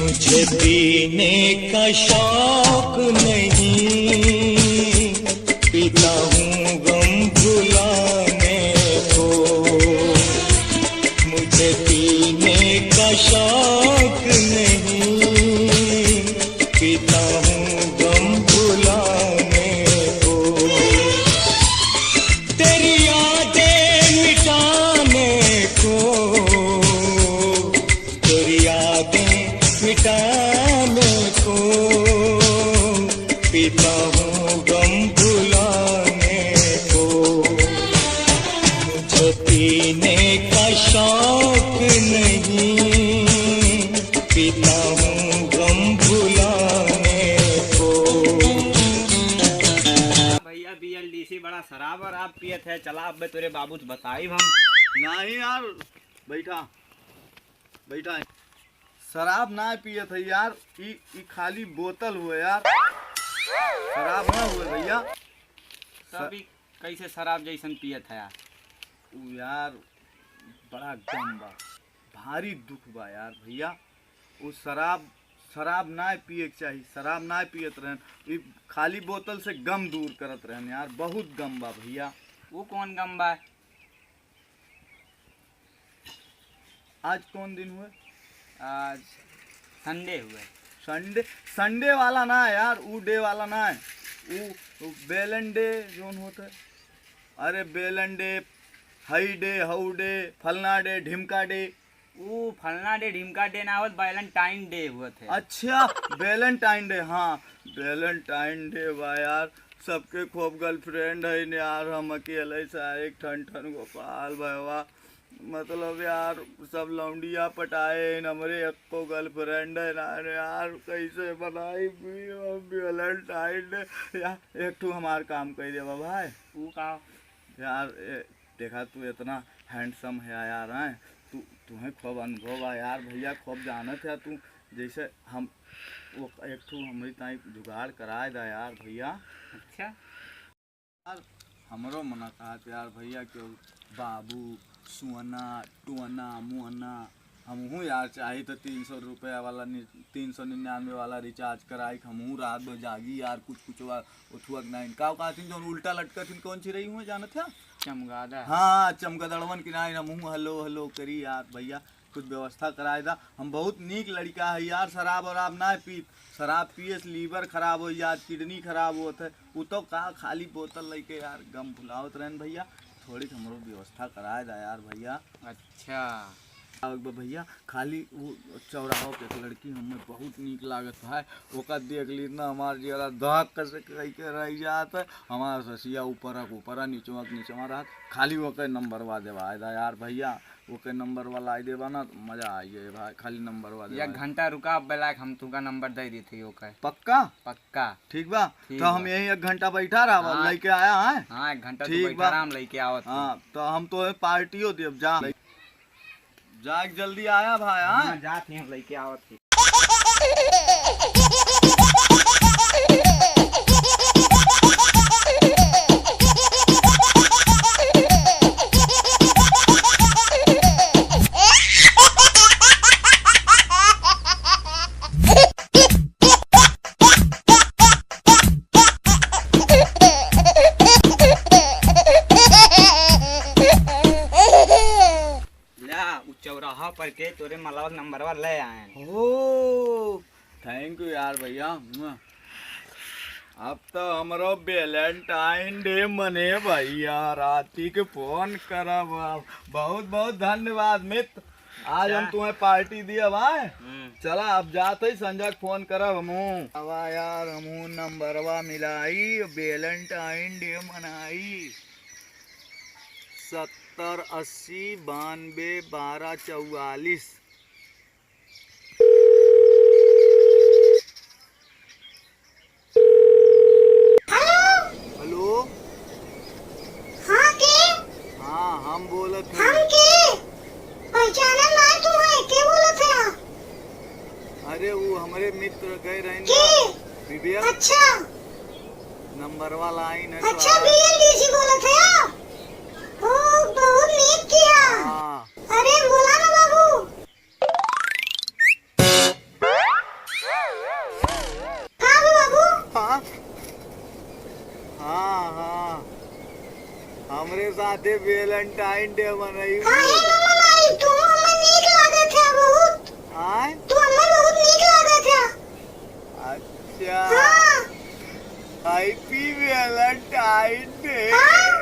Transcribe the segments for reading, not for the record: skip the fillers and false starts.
मुझे पीने का शौक नहीं, पीता हूँ गम भुलाने को। मुझे पीने का शौक नहीं, पीता हूँ गम भुलाने को। तेरी यादें मिटाने को, तेरी यादें मिटाने को, पीता हूँ गम भुलाने को। मुझे पीने का शौक नहीं, पीता हूँ गम भुलाने को। भैया BLDC बड़ा शराब और आप पियत है। चला अब तेरे बाबू से बताई हम। नहीं यार, बैठा बैठा शराब ना पियत है यार। ई खाली बोतल हुए यार, शराब ना हुए भैया। सभी कैसे शराब जैसन पियत है यार। उ यार बड़ा गम बा, भारी दुख बा यार भैया। वो शराब ना पिए के चाहिए, शराब ना पियत रहन। ई खाली बोतल से गम दूर करत रहन यार, बहुत गम बा भैया। वो कौन गम बा? आज कौन दिन हुए? आज संडे हुए। संडे वाला ना है यार, ऊ डे वाला ना है। ऊ बेलन डे जोन होता है। अरे बेलन डे, हई डे, हऊ डे, फलना डे, ढिमका डे। वो फलना डे ढिमका डे ना होत, वैलेंटाइन डे हुआ थे। अच्छा वैलेंटाइन डे, हाँ वैलेंटाइन डे बा यार। सबके खूब गर्लफ्रेंड है ने यार, हम अकेले सा एक ठन ठन गोपाल भैया। मतलब यार सब लौंडिया पटाए, हमरे एको गर्लफ्रेंड है ना यार। कैसे बनाई वैलेंटाइन डे यार। एक ठू हमार काम कर देवा भाई। वो का यार देखा तू इतना हैंडसम है यार, हैं तुम्हें खूब अनुभव है यार भैया, खूब जानत है तू। जैसे हम वो एक ठू हमारी ताई जुगाड़ कराए दा यार भैया। अच्छा यार हमरो मना कहा यार भैया क्यों बाबू सुअना टुअना मुअना। हमहूँ यार चाही तो 300 रुपया वाला 399 वाला रिचार्ज कराई। हमहूँ रात में जागी यार, कुछ उठुअक नहीं का कहथिन जो उल्टा लटका थिन। कौन सी रही हूँ जानत है? चमगादड़। हाँ चमगदड़वन की नाई। हमहूँ हलो हलो करी यार भैया, कुछ व्यवस्था कराए दा। हम बहुत नीक लड़का है यार, शराब वराब ना पीत। शराब पिए से लीवर खराब हो जात, किडनी खराब होत है। वो तो का खाली बोतल लेके यार गम भुलावत रहन भैया। थोड़ी हमरो व्यवस्था कराए दा यार भैया। अच्छा भैया खाली वो चौराहा पे एक लड़की हमें बहुत नीक लागत है। ओका देख ली ना हमार जरा धक से कह के रह जात है। हमारा ससिया ऊपर नीचवा रहत। खाली ओके नंबर वा देवा दा यार भैया। ओके नंबर वाला आई देवा ना तो मजा आई जाए भाई। खाली नंबर वा देवा। 1 घंटा रुका बेलाक हम तुका नंबर दे दी थी। ओके पक्का पक्का ठीक बा। ठीक तो हम यही 1 घंटा बैठा रहा। हाँ, लेके आया है। हाँ 1 घंटा ठीक तो आराम लेके आवत। हाँ तो हम तो पार्टियों देव जा जल्दी आया भाई। हाँ जात ही हम लेके आवत थी। चौराहा पर के तोरे मलाव नंबरवा ले आए। ओ थैंक यू यार भैया। अब तो हमारो वैलेंटाइन डे मने भैया। राती के फोन करब। बहुत बहुत धन्यवाद मित्र। आज हम तुम्हें पार्टी दिया भाई। चला अब जाते संजय फोन करब हमू। अब यार हमू नंबरवा मिलाई, वैलेंटाइन डे मनाई। 70 80 92 12 44। हेलो हाँ के? हाँ हम बोलत हैं। हम के? पहचाने ना तू है के बोलत है? अरे वो हमारे मित्र गए रहे के? विवेक। अच्छा नंबर वाला आई न। अच्छा BLDC बोलत है आप? ओ बहुत नीक किया। हाँ अरे बोला ना बाबू। हाँ हाँ हाँ हमरे साथे वैलेंटाइन डे मनई काहे न मनाई तू हमें नीक लागत है बहुत आय तू हमें बहुत नीक लागत है अच्छा हाँ हैप्पी वैलेंटाइन डे हाँ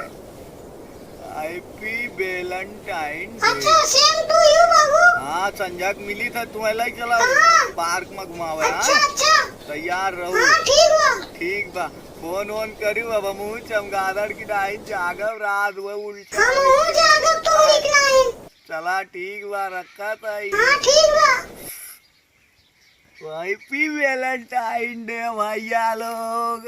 हैप्पी वैलेंटाइन डे अच्छा सेम टू यू बाबू हाँ संजय के मिली था तुम्हें चला हाँ। पार्क में घुमावे अच्छा हाँ अच्छा तैयार रहो हाँ ठीक बा ठीक बा फोन वोन करू अब हमहू चमगादड़ की डाइन जागब रात वो उल्टा हम हो जागब तो नीक नहीं चला ठीक बा रखा था हाँ ठीक बा हैप्पी वैलेंटाइन डे भैया लोग।